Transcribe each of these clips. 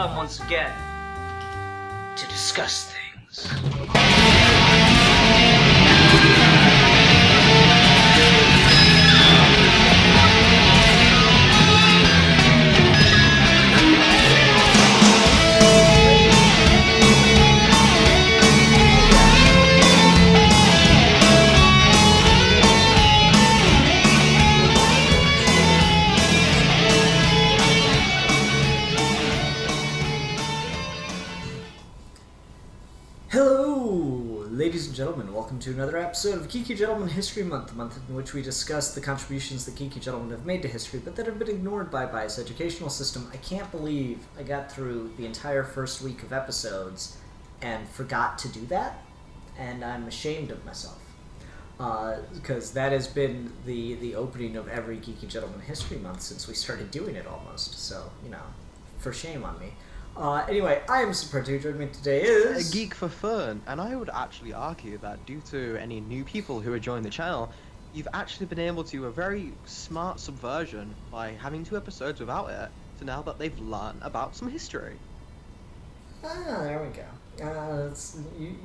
come once again to discuss things. Ladies and gentlemen, welcome to another episode of Geeky Gentleman History Month, the month in which we discuss the contributions that geeky gentlemen have made to history, but that have been ignored by its educational system. I can't believe I got through the entire first week of episodes and forgot to do that, and I'm ashamed of myself. Because that has been the opening of every Geeky Gentleman History Month since we started doing it almost, so, you know, for shame on me. Anyway, I am Super2. Joining me today is... A Geek for Fun, and I would actually argue that due to any new people who are joining the channel, you've actually been able to do a very smart subversion by having 2 episodes without it, to now that they've learned about some history. There we go.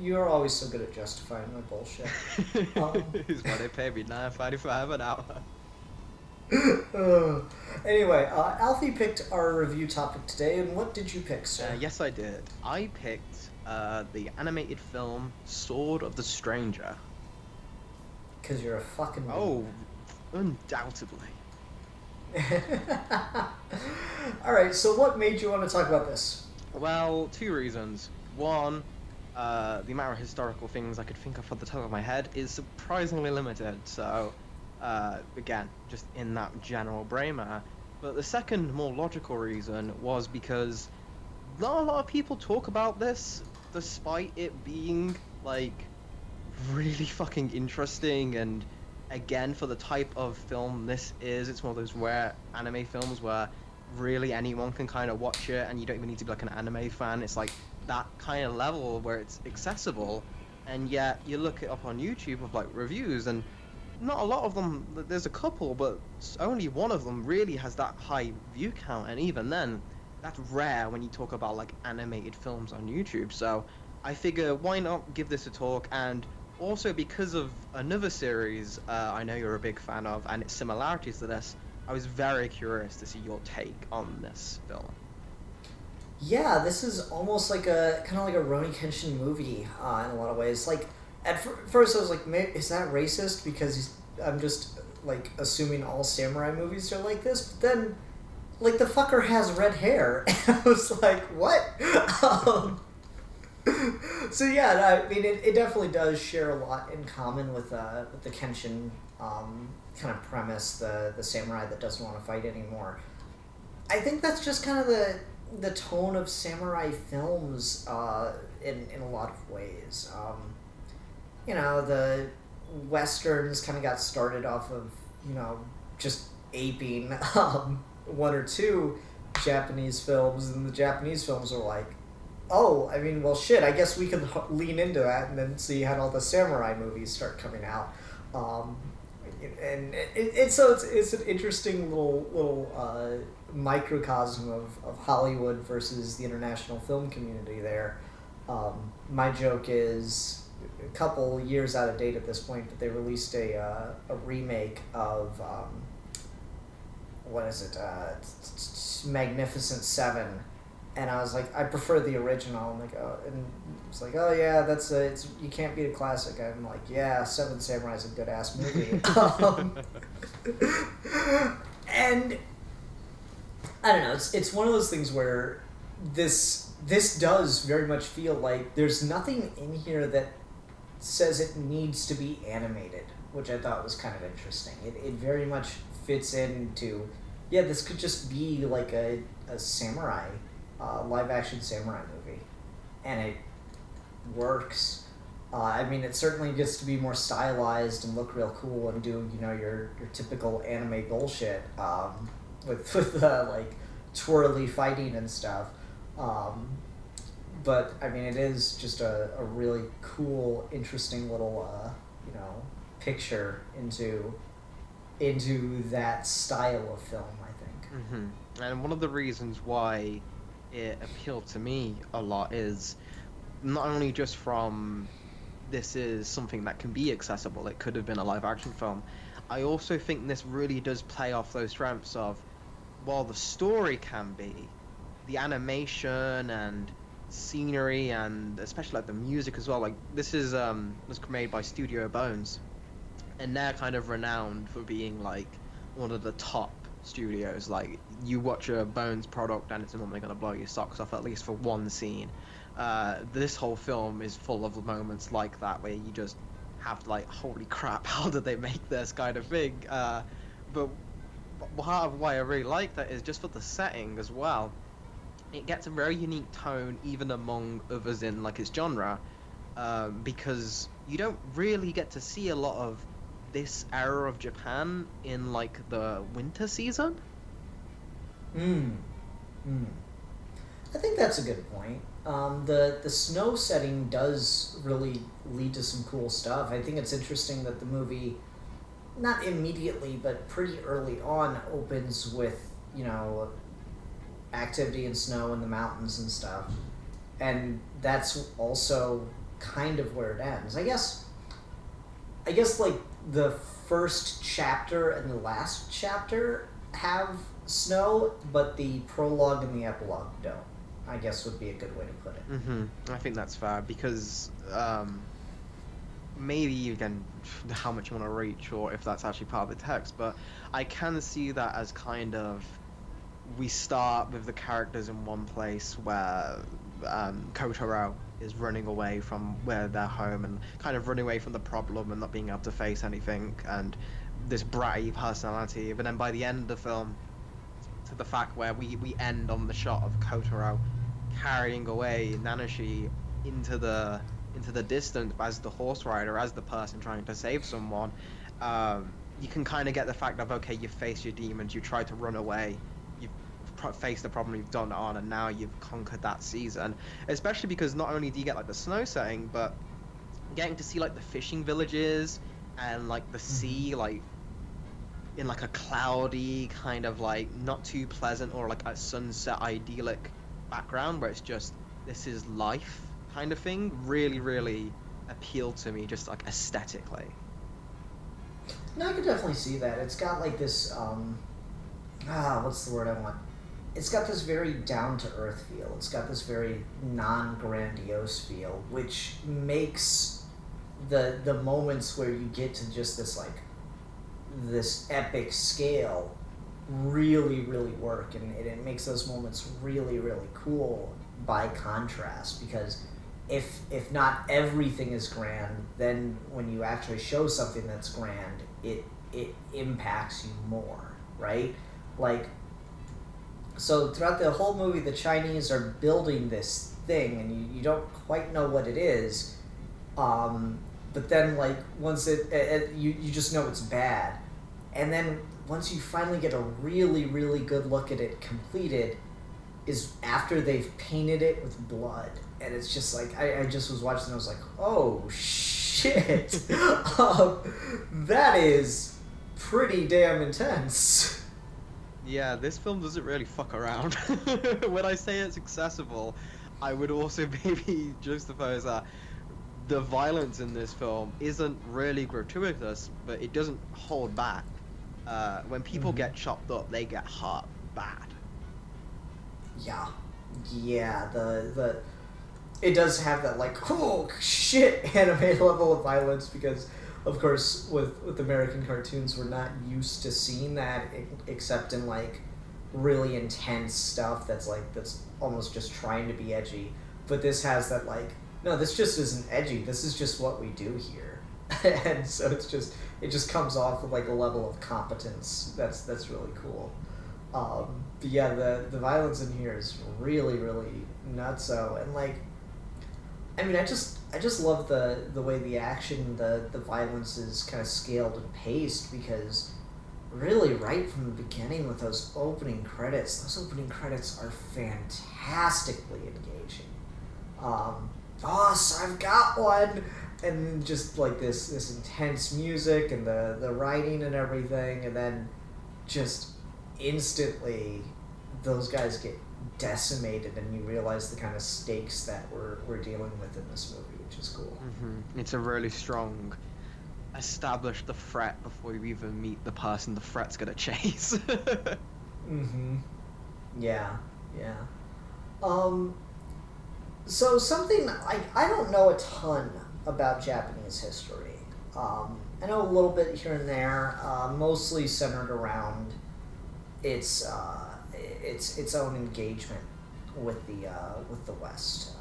You're always so good at justifying my bullshit. Is why they pay me $9.55 an hour. Anyway, Alfie picked our review topic today, and what did you pick, sir? Yes, I did. I picked the animated film Sword of the Stranger. Because you're a fucking... Oh, undoubtedly. Alright, so what made you want to talk about this? Well, 2 reasons. One, the amount of historical things I could think of off the top of my head is surprisingly limited, so... again, just in that general brain matter. But the second, more logical reason was because not a lot of people talk about this, despite it being, like, really fucking interesting. And again, for the type of film this is, it's one of those rare anime films where really anyone can kind of watch it, and you don't even need to be like an anime fan. It's like that kind of level where it's accessible, and yet you look it up on YouTube of like reviews, and not a lot of them, there's a couple, but only one of them really has that high view count, and even then, that's rare when you talk about like animated films on YouTube. So I figure why not give this a talk, and also because of another series I know you're a big fan of and its similarities to this, I was very curious to see your take on this film. Yeah, this is almost like a kind of like a Rurouni Kenshin movie in a lot of ways. Like, at first I was like, is that racist? Because I'm just, like, assuming all samurai movies are like this. But then, like, the fucker has red hair. And I was like, what? So yeah, I mean, it definitely does share a lot in common with the Kenshin kind of premise, the samurai that doesn't want to fight anymore. I think that's just kind of the tone of samurai films in a lot of ways. You know, the Westerns kind of got started off of, you know, just aping 1 or 2 Japanese films, and the Japanese films are like, oh, I mean, well, shit, I guess we could lean into that, and then see how all the samurai movies start coming out. And it's an interesting little microcosm of Hollywood versus the international film community there. My joke is a couple years out of date at this point, but they released a remake of what is it, Magnificent Seven, and I was like, I prefer the original. I'm like, oh, and it's like, oh yeah, you can't beat a classic. I'm like, yeah, Seven Samurai is a good ass movie. And I don't know, it's one of those things where this does very much feel like there's nothing in here that says it needs to be animated, which I thought was kind of interesting. It very much fits into, yeah, this could just be like a samurai, live action samurai movie, and it works. I mean, it certainly gets to be more stylized and look real cool and do, you know, your typical anime bullshit with like twirly fighting and stuff. But I mean, it is just a really cool, interesting little you know, picture into that style of film, I think. Mm-hmm. And one of the reasons why it appealed to me a lot is not only just from this is something that can be accessible, it could have been a live action film. I also think this really does play off those strengths of, while the story can be, the animation and scenery and especially like the music as well. Like this is was made by Studio Bones, and they're kind of renowned for being like one of the top studios. Like you watch a Bones product and it's normally gonna blow your socks off at least for one scene. This whole film is full of moments like that where you just have to like, holy crap, how did they make this kind of thing? But part of why I really like that is just for the setting as well. It gets a very unique tone even among others in like its genre, because you don't really get to see a lot of this era of Japan in like the winter season. Mm. Mm. I think that's a good point. The snow setting does really lead to some cool stuff. I think it's interesting that the movie, not immediately, but pretty early on, opens with, you know, activity in snow in the mountains and stuff. And that's also kind of where it ends. I guess like the first chapter and the last chapter have snow, but the prologue and the epilogue don't. I guess would be a good way to put it. I think that's fair because maybe again how much you want to reach or if that's actually part of the text, but I can see that as kind of, we start with the characters in one place where Kotaro is running away from where they're home and kind of running away from the problem and not being able to face anything and this bratty personality. But then by the end of the film, to the fact where we end on the shot of Kotaro carrying away Nanashi into the distance as the horse rider, as the person trying to save someone. You can kind of get the fact of, okay, you've faced your demons, you tried to run away, you've faced the problem, you've done it on, and now you've conquered that season. Especially because not only do you get like the snow setting, but getting to see like the fishing villages and like the sea, like in like a cloudy kind of like not too pleasant or like a sunset idyllic background where it's just, this is life kind of thing, really appealed to me just like aesthetically. No, I could definitely see that. It's got like this what's the word I want? It's got this very down-to-earth feel. It's got this very non-grandiose feel, which makes the moments where you get to just this epic scale really work, and it makes those moments really cool by contrast, because if not everything is grand, then when you actually show something that's grand, it impacts you more, right? Like, so throughout the whole movie, the Chinese are building this thing, and you don't quite know what it is, but then like once you just know it's bad, and then once you finally get a really good look at it completed is after they've painted it with blood, and it's just like I just was watching and I was like, oh shit. That is pretty damn intense. Yeah, this film doesn't really fuck around. When I say it's accessible, I would also maybe juxtapose that the violence in this film isn't really gratuitous, but it doesn't hold back. When people get chopped up, they get hurt bad. Yeah, the it does have that like, oh shit, anime level of violence, because of course with American cartoons we're not used to seeing that except in like really intense stuff that's almost just trying to be edgy. But this has that like, no, this just isn't edgy, this is just what we do here. And so it just comes off with like a level of competence that's really cool. But yeah, the violence in here is really nutso, and like, I mean, I just love the way the action, the violence is kind of scaled and paced, because really right from the beginning with those opening credits are fantastically engaging. Boss, I've got one! And just like this intense music and the writing and everything, and then just instantly those guys get decimated, and you realize the kind of stakes that we're dealing with in this movie, which is cool. It's a really strong establish the threat before you even meet the person the threat's gonna chase. Yeah, yeah. So something like I don't know a ton about Japanese history. I know a little bit here and there, mostly centered around its own engagement with the West.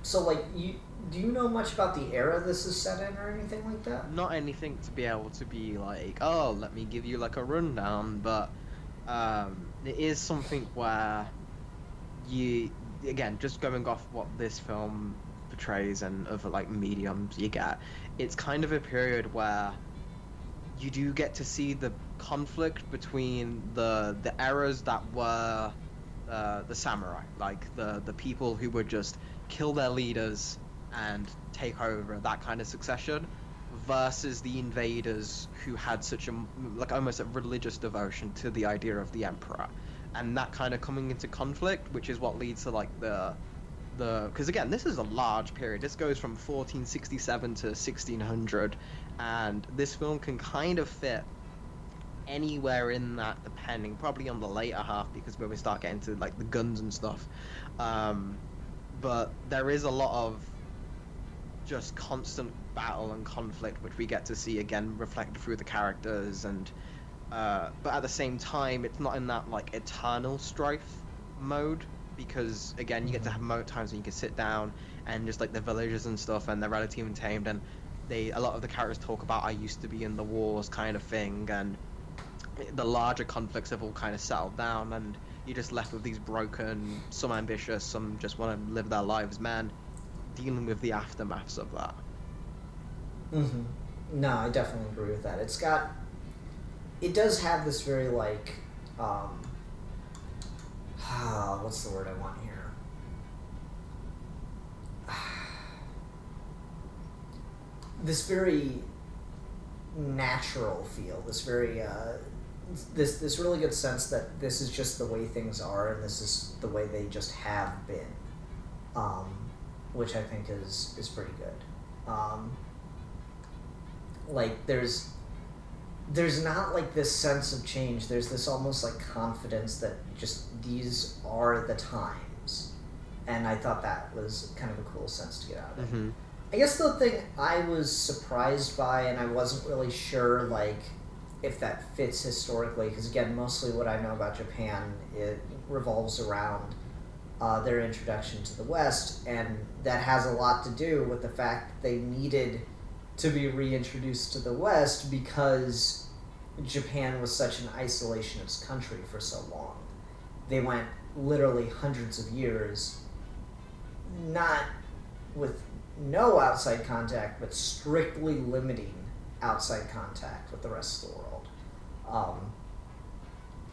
So like do you know much about the era this is set in or anything like that? Not anything to be able to be like, oh, let me give you like a rundown, but it is something where you, again, just going off what this film portrays and other like mediums you get, it's kind of a period where you do get to see the conflict between the eras that were the samurai, like the people who would just kill their leaders and take over, that kind of succession, versus the invaders who had such a like almost a religious devotion to the idea of the emperor, and that kind of coming into conflict, which is what leads to like the because again, this is a large period. This goes from 1467 to 1600, and this film can kind of fit anywhere in that, depending, probably on the later half, because when we start getting to like the guns and stuff. But there is a lot of just constant battle and conflict, which we get to see again reflected through the characters, and but at the same time, it's not in that like eternal strife mode, because again, you get to have times when you can sit down and just like the villagers and stuff, and they're relatively tamed, and a lot of the characters talk about I used to be in the wars kind of thing, and the larger conflicts have all kind of settled down, and you're just left with these broken, some ambitious, some just want to live their lives, man, dealing with the aftermaths of that. No, I definitely agree with that. It does have this very like, what's the word I want here? This very natural feel, this very this really good sense that this is just the way things are, and this is the way they just have been, which I think is pretty good. Like there's not like this sense of change. There's this almost like confidence that just these are the times, and I thought that was kind of a cool sense to get out of it. I guess the thing I was surprised by, and I wasn't really sure like if that fits historically, because again, mostly what I know about Japan, it revolves around their introduction to the West, and that has a lot to do with the fact that they needed to be reintroduced to the West because Japan was such an isolationist country for so long. They went literally hundreds of years not with no outside contact, but strictly limiting outside contact with the rest of the world.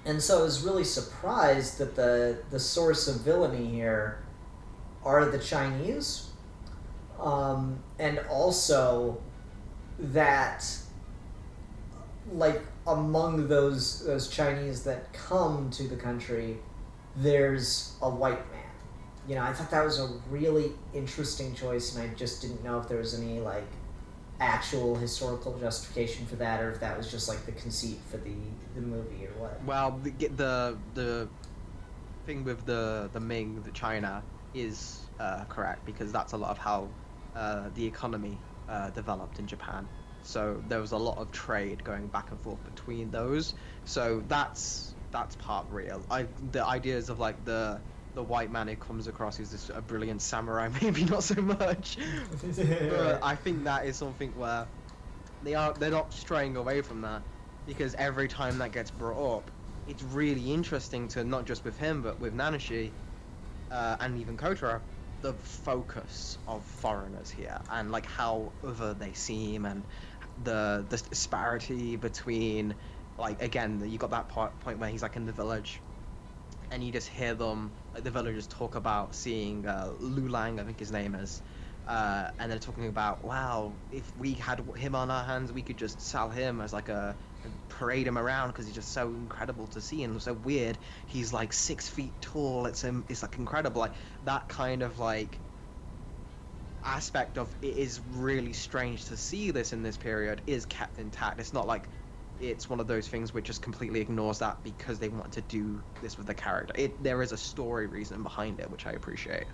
And so I was really surprised that the source of villainy here are the Chinese, and also that like among those Chinese that come to the country, there's a white man. You know, I thought that was a really interesting choice, and I just didn't know if there was any like actual historical justification for that, or if that was just like the conceit for the movie or what. Well, the thing with the Ming, the China, is correct, because that's a lot of how the economy developed in Japan. So there was a lot of trade going back and forth between those. So that's part real. The ideas of like the white man who comes across who's this a brilliant samurai, maybe not so much. But I think that is something where they're not straying away from that, because every time that gets brought up, it's really interesting to not just with him but with Nanashi and even Kotaro, the focus of foreigners here, and like how other they seem, and the disparity between, like, again, you got that point where he's like in the village and you just hear them, like the villagers talk about seeing Lulang, I think his name is, and they're talking about, wow, if we had him on our hands, we could just sell him as like and parade him around because he's just so incredible to see and so weird. He's like 6 feet tall. It's like incredible. Like that kind of like aspect of it is really strange to see this in this period is kept intact. It's not like it's one of those things which just completely ignores that because they want to do this with the character. There is a story reason behind it, which I appreciate.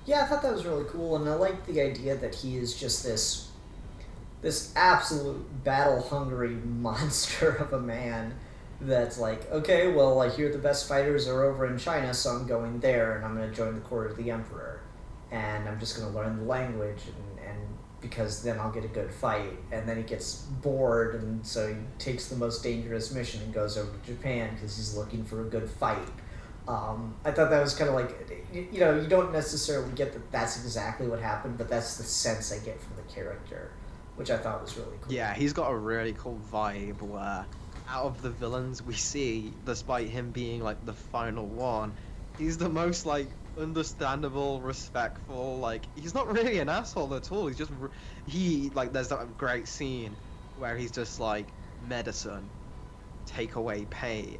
Yeah, I thought that was really cool, and I like the idea that he is just this absolute battle-hungry monster of a man that's like, okay, well, I hear the best fighters are over in China, so I'm going there, and I'm going to join the court of the emperor, and I'm just going to learn the language, and because then I'll get a good fight. And then he gets bored, and so he takes the most dangerous mission and goes over to Japan because he's looking for a good fight. I thought that was kind of like, you know, you don't necessarily get that that's exactly what happened, but that's the sense I get from the character, which I thought was really cool. Yeah, he's got a really cool vibe where out of the villains we see, despite him being like the final one, he's the most like understandable, respectful, like he's not really an asshole at all. He's just there's that great scene where he's just like, medicine, take away pain,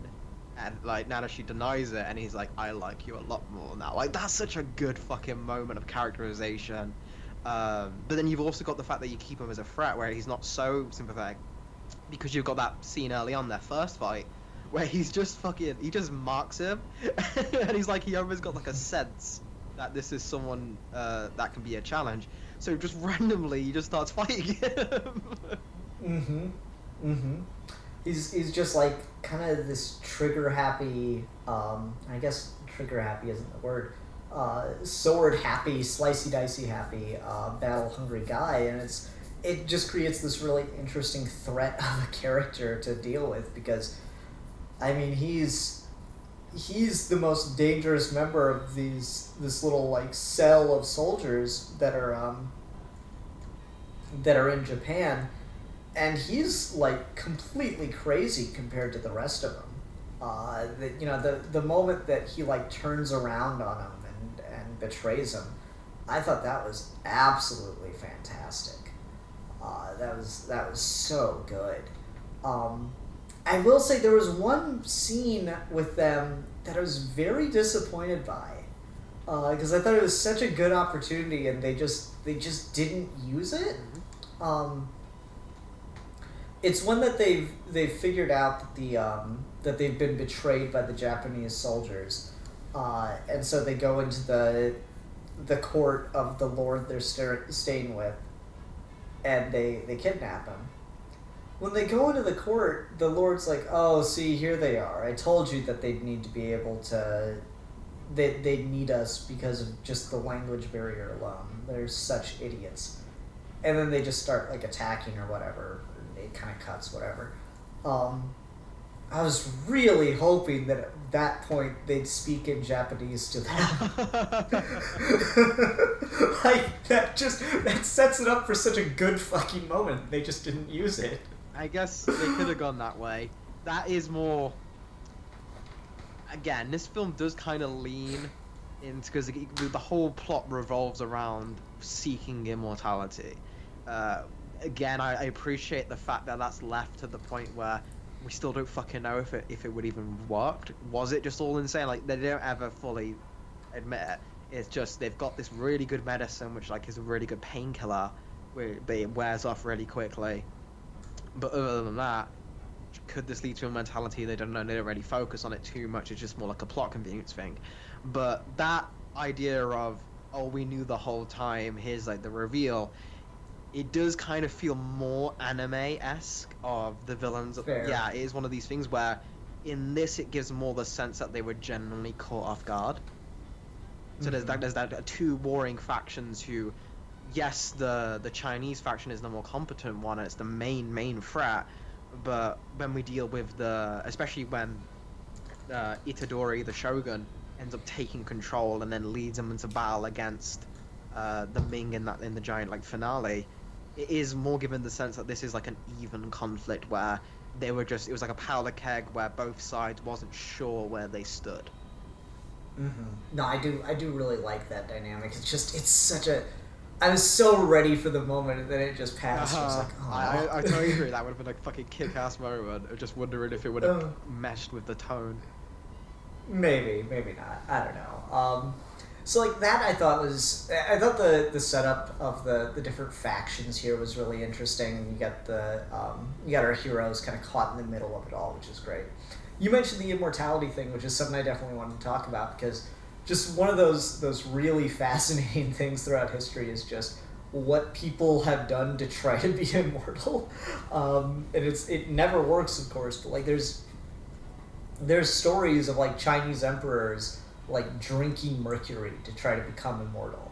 and like Nanashi denies it and he's like, I like you a lot more now. Like that's such a good fucking moment of characterization. But then you've also got the fact that you keep him as a threat where he's not so sympathetic, because you've got that scene early on, their first fight, where he's just he just marks him and he's like, he almost got like a sense that this is someone that can be a challenge, so just randomly he just starts fighting him. He's just like kind of this trigger happy, I guess trigger happy isn't the word, sword happy, slicey dicey happy, battle hungry guy, and it just creates this really interesting threat of a character to deal with, because I mean he's the most dangerous member of this little like cell of soldiers that are in Japan, and he's like completely crazy compared to the rest of them. The moment that he like turns around on him and betrays him, I thought that was absolutely fantastic. That was so good. I will say there was one scene with them that I was very disappointed by, because I thought it was such a good opportunity and they just didn't use it. It's one that they've figured out that that they've been betrayed by the Japanese soldiers, and so they go into the court of the lord they're staying with, and they kidnap him. When they go into the court, the lord's like, oh, see, here they are. I told you that they'd need to be able to... They'd need us because of just the language barrier alone. They're such idiots. And then they just start, like, attacking or whatever. It kind of cuts, whatever. I was really hoping that at that point they'd speak in Japanese to them. Like, that sets it up for such a good fucking moment. They just didn't use it. I guess they could have gone that way. That is more... Again, this film does kind of lean into... Because the whole plot revolves around seeking immortality. Again, I appreciate the fact that that's left to the point where we still don't fucking know if it would even worked. Was it just all insane? Like, they don't ever fully admit it. It's just they've got this really good medicine, which like is a really good painkiller, but it wears off really quickly. But other than that, could this lead to a mentality? They don't know. They don't really focus on it too much. It's just more like a plot convenience thing. But that idea of, oh, we knew the whole time, here's like the reveal, it does kind of feel more anime-esque of the villains. Fair. Yeah, it is one of these things where in this it gives more the sense that they were genuinely caught off guard. So there's that two warring factions who, yes, the Chinese faction is the more competent one, and it's the main threat, but when we deal with especially when Itadori, the shogun, ends up taking control and then leads them into battle against the Ming in the giant like finale, it is more given the sense that this is like an even conflict where it was like a powder keg where both sides wasn't sure where they stood. No, I do really like that dynamic. It's just, it's such a. I was so ready for the moment, and then it just passed. I was like, oh. I totally agree. That would have been a fucking kick-ass moment. I'm just wondering if it would have meshed with the tone. Maybe not. I don't know. So like that, I thought the setup of the different factions here was really interesting. You got our heroes kind of caught in the middle of it all, which is great. You mentioned the immortality thing, which is something I definitely wanted to talk about, because just one of those really fascinating things throughout history is just what people have done to try to be immortal, and it never works, of course. But like there's stories of like Chinese emperors like drinking mercury to try to become immortal,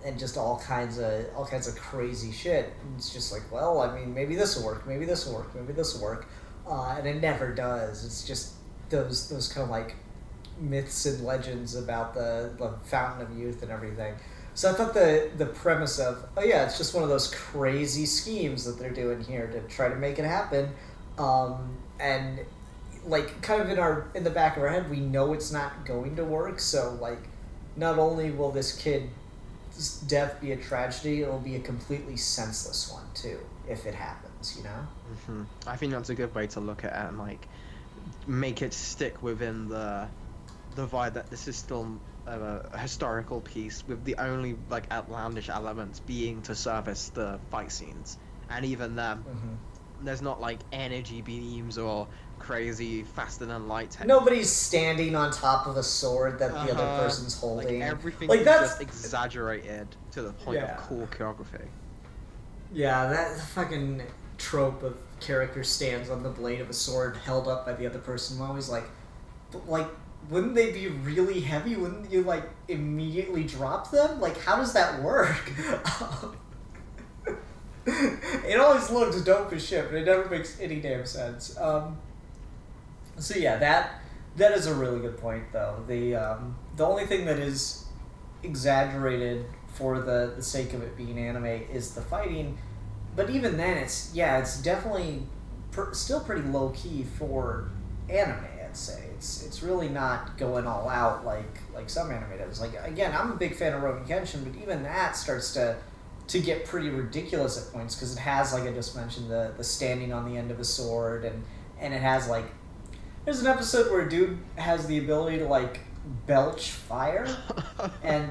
and just all kinds of crazy shit. And it's just like, well, I mean, maybe this will work, maybe this will work, maybe this will work, and it never does. It's just those kind of like myths and legends about the fountain of youth and everything. So I thought the premise of, oh yeah, it's just one of those crazy schemes that they're doing here to try to make it happen, and like kind of in the back of our head, we know it's not going to work. So like, not only will this kid's death be a tragedy, it'll be a completely senseless one too if it happens. You know. I think that's a good way to look at it and like make it stick within the vibe that this is still a historical piece, with the only like outlandish elements being to service the fight scenes, and even then, there's not like energy beams or crazy faster than light technique. Nobody's standing on top of a sword that the other person's holding. Like everything like is just exaggerated to the point of cool choreography. Yeah, that fucking trope of character stands on the blade of a sword held up by the other person. I'm always like, but like, wouldn't they be really heavy? Wouldn't you like immediately drop them? Like, how does that work? It always looks dope as shit, but it never makes any damn sense. So yeah, that is a really good point, though. The only thing that is exaggerated for the sake of it being anime is the fighting, but even then, it's definitely still pretty low key for anime. I'd say it's really not going all out like some anime does. Like, again, I'm a big fan of Rurouni Kenshin, but even that starts to get pretty ridiculous at points, because it has, like I just mentioned, the standing on the end of a sword, and it has like, there's an episode where a dude has the ability to like belch fire, and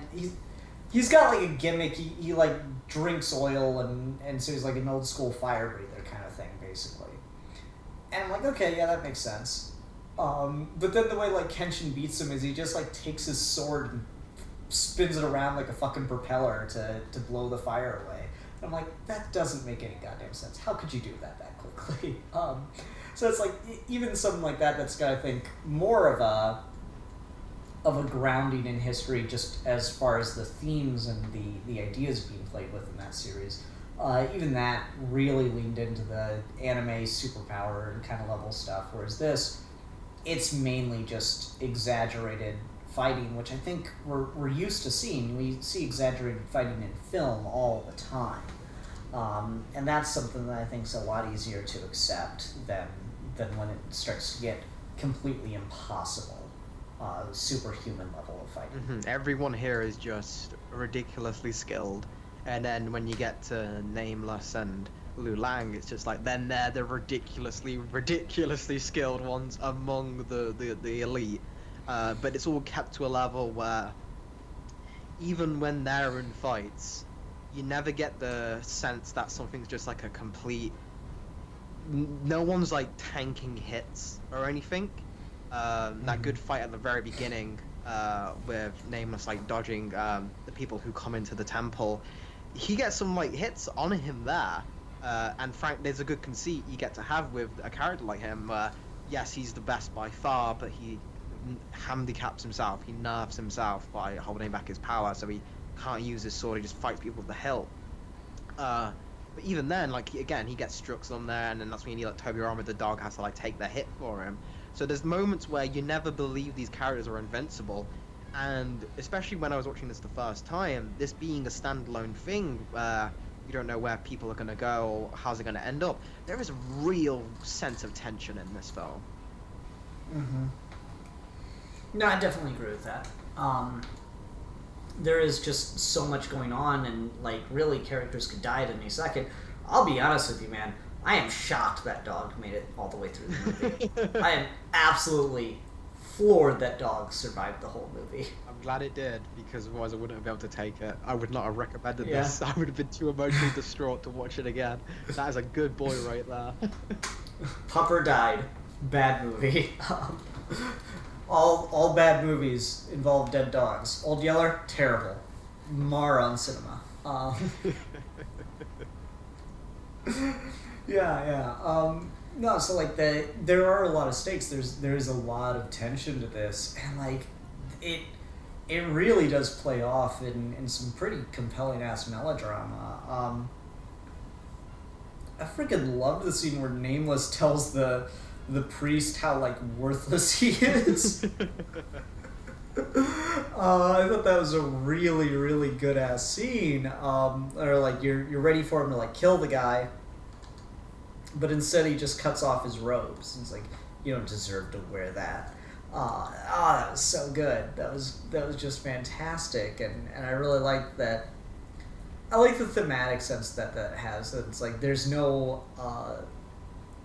he's got like a gimmick. He like drinks oil, and so he's like an old school fire breather kind of thing, basically. And I'm like, okay, yeah, that makes sense. But then the way like Kenshin beats him is he just like takes his sword and spins it around like a fucking propeller to blow the fire away. And I'm like, that doesn't make any goddamn sense. How could you do that quickly? So it's like, even something like that's got, I think, more of a grounding in history, just as far as the themes and the ideas being played with in that series. Even that really leaned into the anime superpower and kind of level stuff, whereas this, it's mainly just exaggerated fighting, which I think we're used to seeing. We see exaggerated fighting in film all the time. And that's something that I think is a lot easier to accept than when it starts to get completely impossible, superhuman level of fighting. Everyone here is just ridiculously skilled, and then when you get to Nameless and Lu Lang, it's just like, then they're the ridiculously skilled ones among the elite. But it's all kept to a level where even when they're in fights, you never get the sense that something's just like a complete... No one's like tanking hits or anything. That good fight at the very beginning, with Nameless like dodging the people who come into the temple, he gets some like hits on him there. And Frank, there's a good conceit you get to have with a character like him. Yes, he's the best by far, but he handicaps himself, he nerfs himself by holding back his power, so he can't use his sword, he just fights people with the hilt. But even then, like, he gets struck on there, and then that's when you need like Toby Armour, the dog, has to like take the hit for him. So there's moments where you never believe these characters are invincible, and especially when I was watching this the first time, this being a standalone thing where you don't know where people are going to go or how's it going to end up, there is a real sense of tension in this film. No, I definitely agree with that. There is just so much going on, and like really, characters could die at any second. I'll be honest with you, man. I am shocked that dog made it all the way through the movie. I am absolutely floored that dog survived the whole movie. I'm glad it did, because otherwise I wouldn't have been able to take it. I would not have recommended Yeah. this. I would have been too emotionally distraught to watch it again. That is a good boy right there. Pupper died. Bad movie. All bad movies involve dead dogs. Old Yeller, terrible. Mar on cinema. Yeah. No, so like there are a lot of stakes. There's a lot of tension to this, and like it really does play off in some pretty compelling ass melodrama. I freaking love the scene where Nameless tells the priest how like worthless he is. I thought that was a really, really good ass scene. Or like you're ready for him to like kill the guy, but instead he just cuts off his robes. He's like, you don't deserve to wear that. That was so good. That was just fantastic, and I really like that. I like the thematic sense that has. That it's like there's no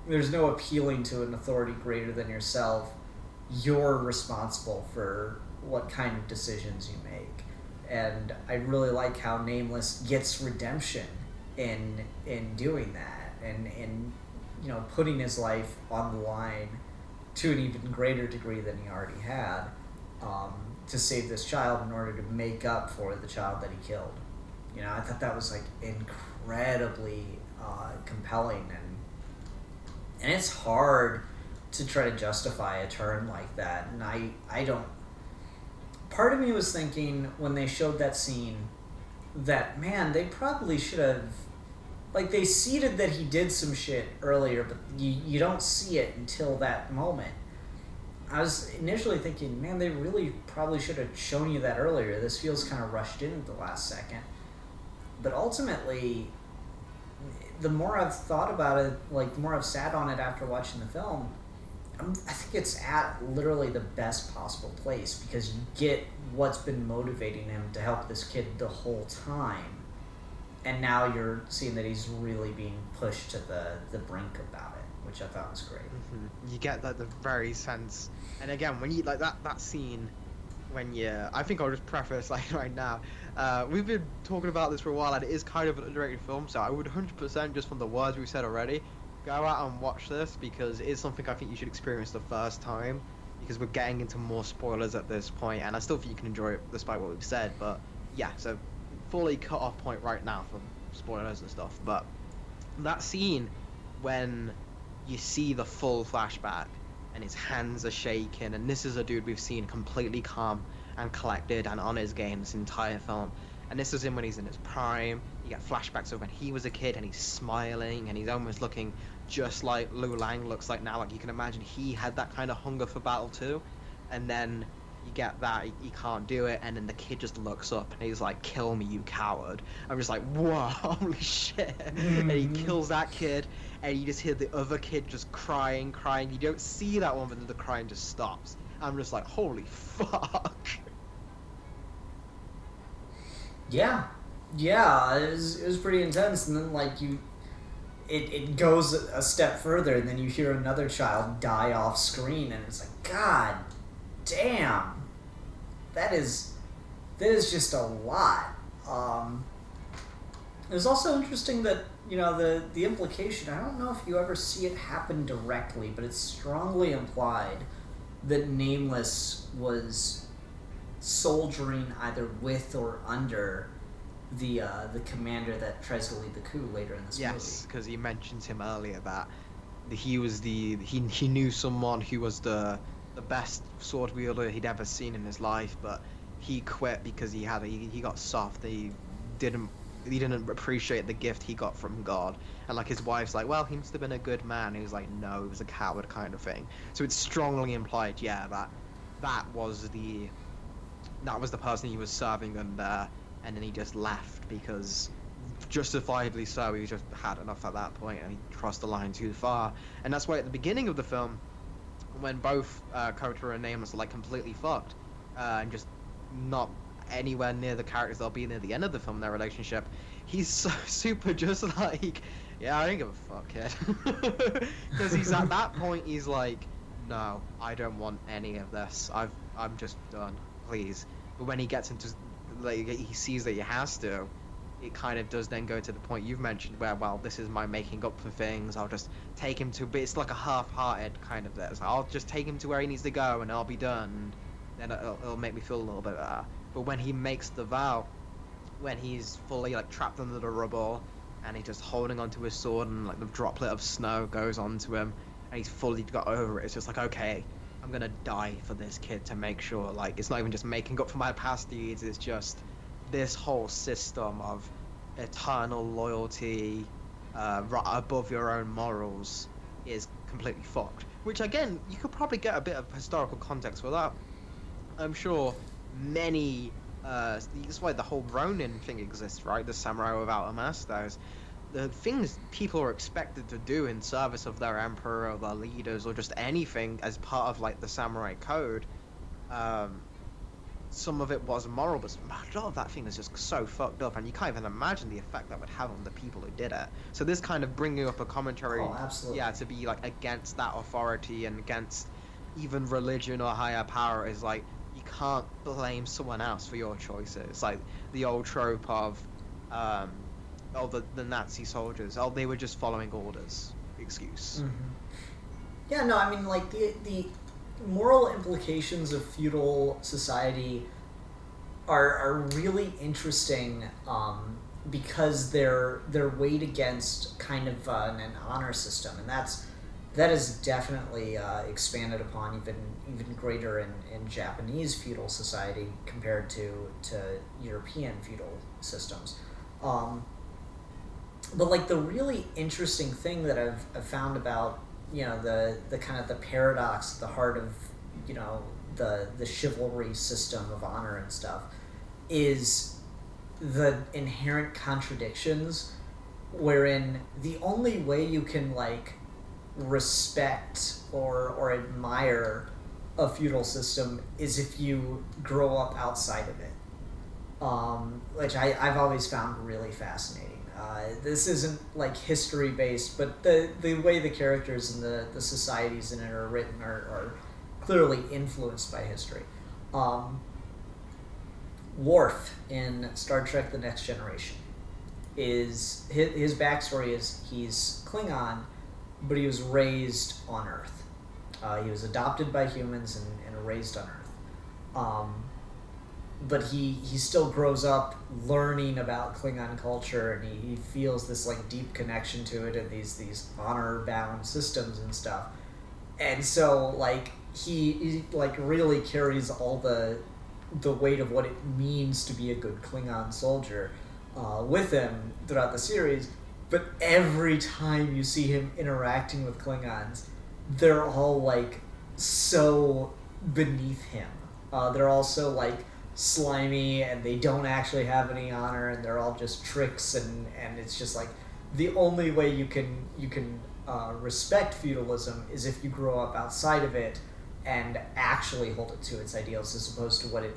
appealing to an authority greater than yourself. You're responsible for what kind of decisions you make, and I really like how Nameless gets redemption in doing that, and in putting his life on the line to an even greater degree than he already had, to save this child in order to make up for the child that he killed. I thought that was like incredibly compelling, and it's hard to try to justify a turn like that, and I don't. Part of me was thinking when they showed that scene that, man, they probably should have, like, they seeded that he did some shit earlier, but you don't see it until that moment. I was initially thinking, man, they really probably should have shown you that earlier. This feels kind of rushed in at the last second. But ultimately, the more I've thought about it, like, the more I've sat on it after watching the film, I think it's at literally the best possible place, because you get what's been motivating him to help this kid the whole time. And now you're seeing that he's really being pushed to the brink about it, which I thought was great. Mm-hmm. You get like the very sense, and again, when you like that scene, when I think I'll just preface like right now, we've been talking about this for a while, and it is kind of an underrated film, so I would 100%, just from the words we've said already, go out and watch this, because it is something I think you should experience the first time, because we're getting into more spoilers at this point, and I still think you can enjoy it despite what we've said. But yeah, so fully cut off point right now from spoilers and stuff. But that scene when you see the full flashback and his hands are shaking, and this is a dude we've seen completely calm and collected and on his game this entire film, and this is him when he's in his prime. You get flashbacks of when he was a kid, and he's smiling, and he's almost looking just like Liu Lang looks like now. Like, you can imagine he had that kind of hunger for battle too. And then you get that he can't do it, and then the kid just looks up and he's like, "Kill me, you coward." I'm just like, whoa, holy shit. And he kills that kid, and you just hear the other kid just crying. You don't see that one, but then the crying just stops. I'm just like, holy fuck. Yeah, it was pretty intense, and then like it goes a step further, and then you hear another child die off screen, and it's like, god damn, that is just a lot. It was also interesting that the implication, I don't know if you ever see it happen directly, but it's strongly implied that Nameless was soldiering either with or under the commander that tries to lead the coup later in this movie. Yes, because he mentions him earlier that he was he knew someone who was the best sword wielder he'd ever seen in his life, but he quit because he got soft. He didn't appreciate the gift he got from God, and like his wife's like, well, he must have been a good man. He was like, no, he was a coward, kind of thing. So it's strongly implied, that was the person he was serving under, and then he just left because, justifiably so, he just had enough at that point, and he crossed the line too far. And that's why at the beginning of the film, when both Kota and Nameless are like completely fucked, and just not anywhere near the characters they'll be near the end of the film, their relationship, he's so super just like, yeah, I don't give a fuck, kid. Because he's at that point, he's like, no, I don't want any of this. I'm just done, please. But when he gets into, like, he sees that he has to, it kind of does then go to the point you've mentioned where, well, this is my making up for things. I'll just take him to, but it's like a half-hearted kind of this. I'll just take him to where he needs to go and I'll be done. Then it'll make me feel a little bit better. But when he makes the vow, when he's fully like trapped under the rubble and he's just holding onto his sword and like the droplet of snow goes onto him and he's fully got over it, it's just like, okay, I'm gonna die for this kid to make sure, like, it's not even just making up for my past deeds, it's just this whole system of eternal loyalty above your own morals is completely fucked. Which, again, you could probably get a bit of historical context for that. I'm sure many... that's why the whole Ronin thing exists, right? The samurai without a master. The things people are expected to do in service of their emperor or their leaders or just anything as part of, like, the samurai code, some of it was moral, but a lot of that thing is just so fucked up, and you can't even imagine the effect that would have on the people who did it. So this kind of bringing up a commentary, yeah, to be like against that authority and against even religion or higher power is like, you can't blame someone else for your choices. Like the old trope of, the Nazi soldiers, they were just following orders. Excuse. Mm-hmm. Yeah, no, I mean, like the moral implications of feudal society are really interesting because they're weighed against kind of an honor system, and that is definitely expanded upon even greater in Japanese feudal society compared to European feudal systems. But like the really interesting thing that I've found about, you know, the kind of the paradox at the heart of, you know, the chivalry system of honor and stuff is the inherent contradictions wherein the only way you can like respect or admire a feudal system is if you grow up outside of it, which I've always found really fascinating. This isn't like history based, but the way the characters and the societies in it are written are clearly influenced by history. Worf in Star Trek: The Next Generation is his backstory is he's Klingon, but he was raised on Earth. He was adopted by humans and raised on Earth. But he still grows up learning about Klingon culture, and he feels this like deep connection to it and these honor bound systems and stuff. And so like he like really carries all the weight of what it means to be a good Klingon soldier with him throughout the series. But every time you see him interacting with Klingons, they're all like so beneath him. They're also like slimy, and they don't actually have any honor, and they're all just tricks, and it's just like the only way you can respect feudalism is if you grow up outside of it and actually hold it to its ideals as opposed to what it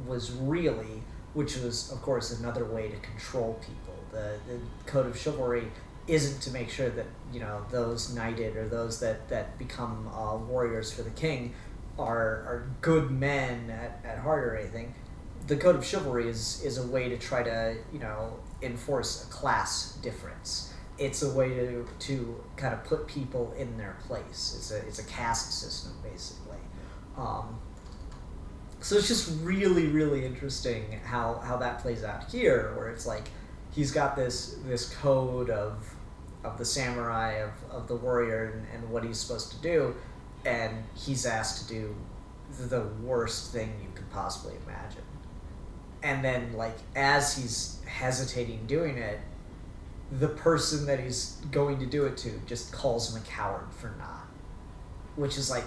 was really, which was of course another way to control people. The code of chivalry isn't to make sure that, you know, those knighted or those that become warriors for the king are good men at heart or anything. The code of chivalry is a way to try to, you know, enforce a class difference. It's a way to kind of put people in their place. It's a caste system basically. So it's just really, really interesting how that plays out here, where it's like he's got this code of the samurai, of the warrior, and what he's supposed to do, and he's asked to do the worst thing you could possibly imagine. And then, like, as he's hesitating doing it, the person that he's going to do it to just calls him a coward for not. Which is, like,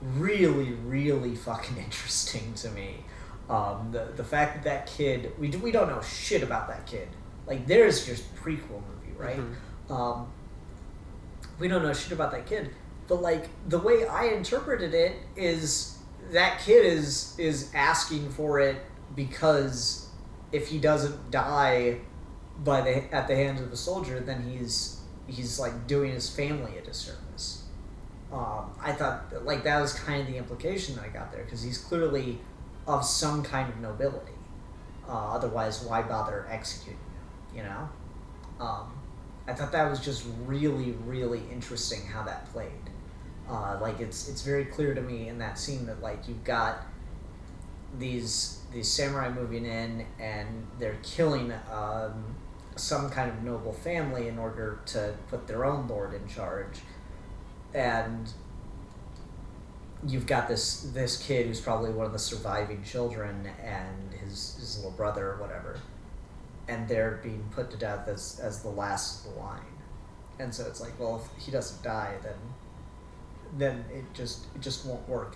really, really fucking interesting to me. The fact that kid... We don't know shit about that kid. Like, there's your prequel movie, right? Mm-hmm. We don't know shit about that kid. But like the way I interpreted it is that kid is asking for it because if he doesn't die at the hands of a soldier, then he's like doing his family a disservice. I thought like that was kind of the implication that I got there, because he's clearly of some kind of nobility. Otherwise, why bother executing him? You know. I thought that was just really, really interesting how that played. Like it's very clear to me in that scene that like you've got these samurai moving in and they're killing some kind of noble family in order to put their own lord in charge, and you've got this kid who's probably one of the surviving children and his little brother or whatever, and they're being put to death as the last of the line. And so it's like, well, if he doesn't die, then it just won't work.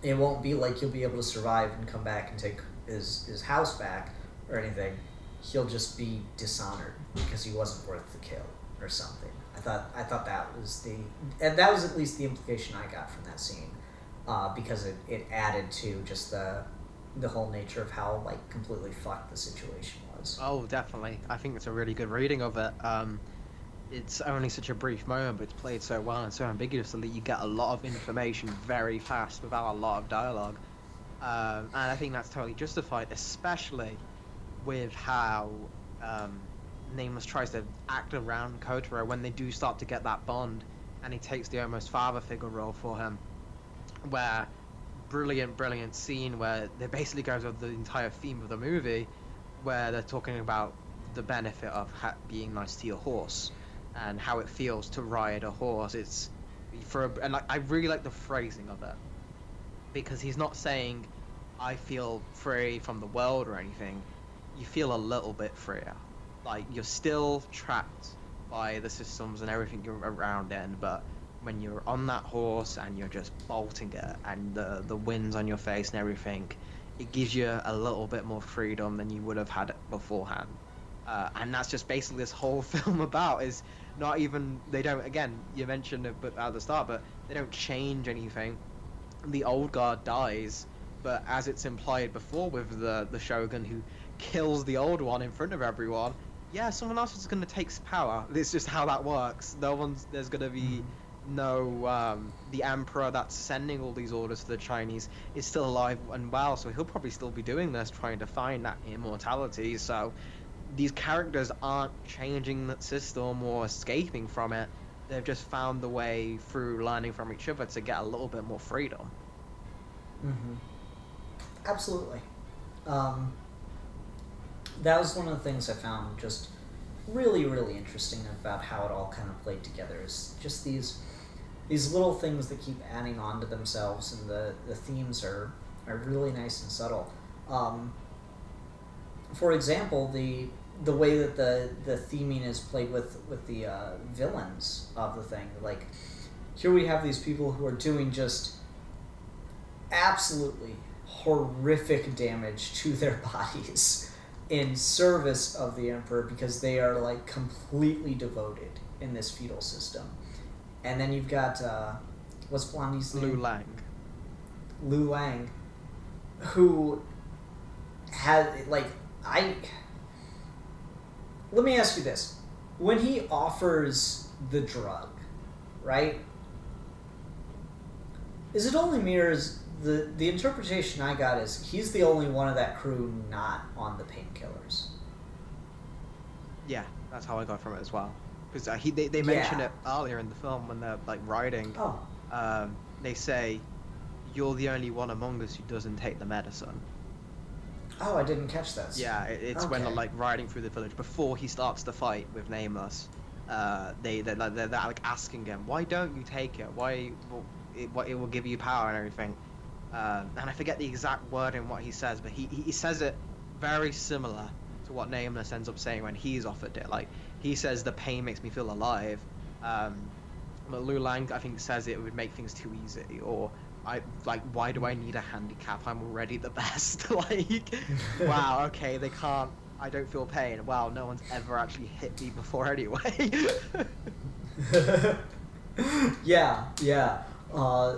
It won't be like he'll be able to survive and come back and take his house back or anything. He'll just be dishonored because he wasn't worth the kill or something. I thought that was that was at least the implication I got from that scene, because it added to just the whole nature of how like completely fucked the situation was. Oh, definitely. I think it's a really good reading of it. It's only such a brief moment, but it's played so well and so ambiguously that you get a lot of information very fast without a lot of dialogue. And I think that's totally justified, especially with how Nameless tries to act around Kotaro when they do start to get that bond, and he takes the almost father figure role for him, where brilliant scene where they basically goes over the entire theme of the movie, where they're talking about the benefit of being nice to your horse and how it feels to ride a horse. It's and like I really like the phrasing of it, because he's not saying I feel free from the world or anything. You feel a little bit freer. Like you're still trapped by the systems and everything you're around in, but when you're on that horse and you're just bolting it and the wind's on your face and everything, it gives you a little bit more freedom than you would have had beforehand. And that's just basically this whole film about, is not even, they don't, again, you mentioned it at the start, but they don't change anything. The old guard dies, but as it's implied before with the Shogun who kills the old one in front of everyone, yeah, someone else is going to take power. It's just how that works. There's going to be no, the emperor that's sending all these orders to the Chinese is still alive and well, so he'll probably still be doing this, trying to find that immortality. So these characters aren't changing the system or escaping from it. They've just found the way through learning from each other to get a little bit more freedom. Absolutely. That was one of the things I found just really, really interesting about how it all kind of played together, is just these little things that keep adding on to themselves, and the themes are really nice and subtle. For example, the way that the theming is played with the villains of the thing. Like, here we have these people who are doing just absolutely horrific damage to their bodies in service of the emperor, because they are like completely devoted in this feudal system. And then you've got what's Blondie's name? Lu Lang, who had like let me ask you this: when he offers the drug, right? Is it only me, or is the interpretation I got is he's the only one of that crew not on the painkillers? Yeah, that's how I got from it as well. Because they mention it earlier in the film when they're like riding. Oh. They say, "You're the only one among us who doesn't take the medicine." Oh, I didn't catch that. Yeah, it's when they're like riding through the village before he starts the fight with Nameless. They're like asking him, "Why don't you take it? Why? It will give you power and everything." And I forget the exact word in what he says, but he says it very similar to what Nameless ends up saying when he's offered it. Like, he says the pain makes me feel alive. But Lu Lang, I think, says it would make things too easy, or why do I need a handicap? I'm already the best. Like, wow, okay, they can't. I don't feel pain. Wow, no one's ever actually hit me before anyway. Yeah, yeah.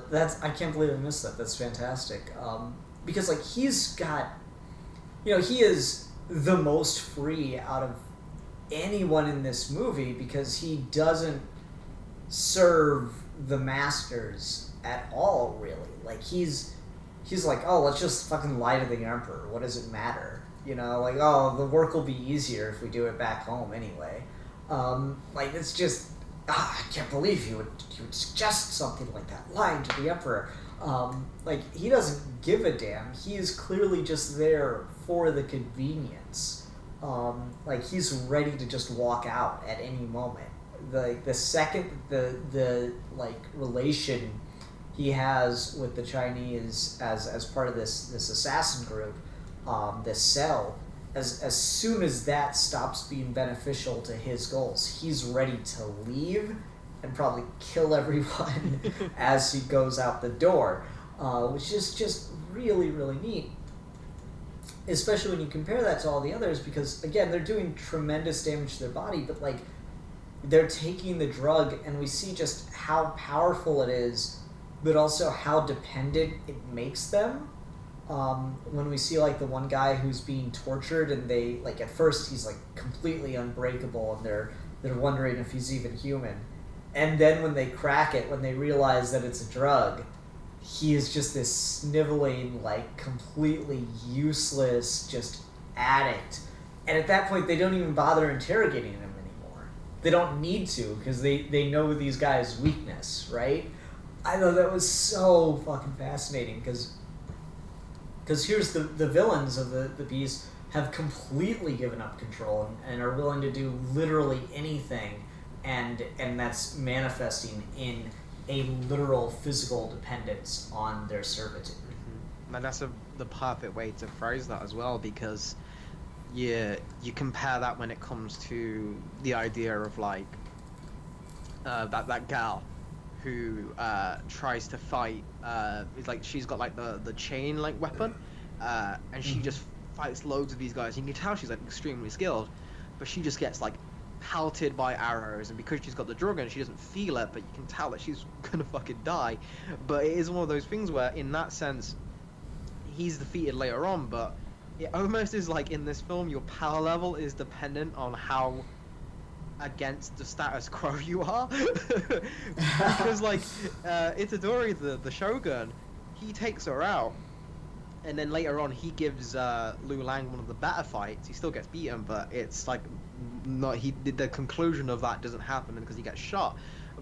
That's I can't believe I missed that. That's fantastic. Because like he's got, he is the most free out of anyone in this movie because he doesn't serve the masters at all. Really, like he's like, oh, let's just fucking lie to the emperor. What does it matter? Like, oh, the work will be easier if we do it back home anyway. Like it's just. I can't believe he would suggest something like that, lying to the emperor. Like, he doesn't give a damn. He is clearly just there for the convenience. Like, he's ready to just walk out at any moment. The second the relation he has with the Chinese as part of this assassin group, this cell, as soon as that stops being beneficial to his goals, he's ready to leave and probably kill everyone as he goes out the door, which is just really, really neat. Especially when you compare that to all the others, because, again, they're doing tremendous damage to their body, but, like, they're taking the drug, and we see just how powerful it is, but also how dependent it makes them. When we see like the one guy who's being tortured, and they like at first he's like completely unbreakable, and they're wondering if he's even human, and then when they crack it, when they realize that it's a drug, he is just this sniveling, like completely useless, just addict. And at that point, they don't even bother interrogating him anymore. They don't need to because they know these guys' weakness, right? I thought that was so fucking fascinating because here's the villains of the piece have completely given up control and are willing to do literally anything, and that's manifesting in a literal physical dependence on their servitude. Mm-hmm. And that's the perfect way to phrase that as well, because you compare that when it comes to the idea of like that gal who tries to fight. It's like she's got like the chain like weapon, and she just fights loads of these guys. You can tell she's like extremely skilled, but she just gets like pelted by arrows, and because she's got the drug and she doesn't feel it, but you can tell that she's gonna fucking die. But it is one of those things where, in that sense, he's defeated later on, but it almost is like in this film your power level is dependent on how against the status quo you are. Because like Itadori, the shogun, he takes her out, and then later on he gives Lu Lang one of the better fights. He still gets beaten, but it's like not the conclusion of that doesn't happen because he gets shot.